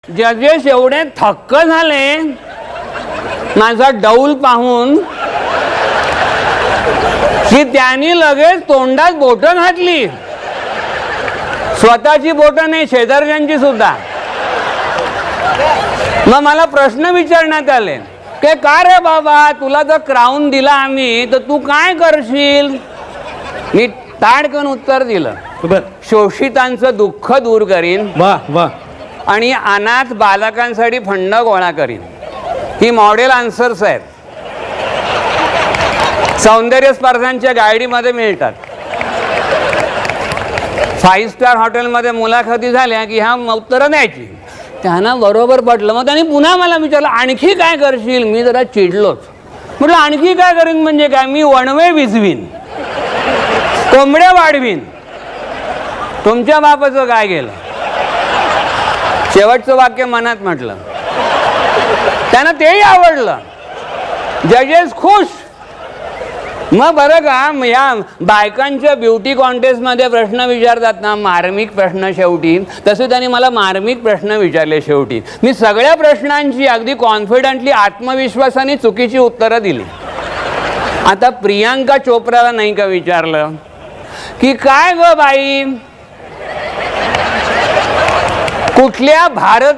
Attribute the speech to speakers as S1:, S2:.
S1: जजेस एवढे थक्क झाले माझा डौल पाहून की त्यांनी लगेच तोंडात बोटं घातली. स्वतःची बोटं नाही, शेजारच्यांची सुद्धा. मग मला प्रश्न विचारण्यात आले की का रे बाबा, तुला जर क्राऊन दिला आम्ही तर तू काय करशील? मी ताडकन उत्तर दिलं, शोषितांचं दुःख दूर करीन आणि अनाथ बालकांसाठी फंड गोळा करीन. ही मॉडेल आन्सर्स आहेत, सौंदर्य स्पर्धांच्या गाईडीमध्ये मिळतात. 5 स्टार हॉटेलमध्ये मुलाखती झाल्या की ह्या उत्तरं द्यायची. त्यांना बरोबर पटलं. मग त्यांनी पुन्हा मला विचारलं आणखी काय करशील? मी जरा चिडलोच. म्हटलं आणखी काय करीन म्हणजे काय? मी वणवे विझवीन, कोंबड्या वाढवीन. तुमच्या बापाचं काय गेलं? शेवटचं वाक्य मनात म्हटलं. त्यांना तेही आवडलं. जजेस खुश. मग बरं का, या बायकांच्या ब्युटी कॉन्टेस्टमध्ये प्रश्न विचारतात ना, मार्मिक प्रश्न शेवटी, तसे त्यांनी मला मार्मिक प्रश्न विचारले. शेवटी मी सगळ्या प्रश्नांची अगदी कॉन्फिडंटली आत्मविश्वासाने चुकीची उत्तरं दिली. आता प्रियांका चोप्राला नाही का विचारलं की काय ग बाई, कुठल्या भारतीय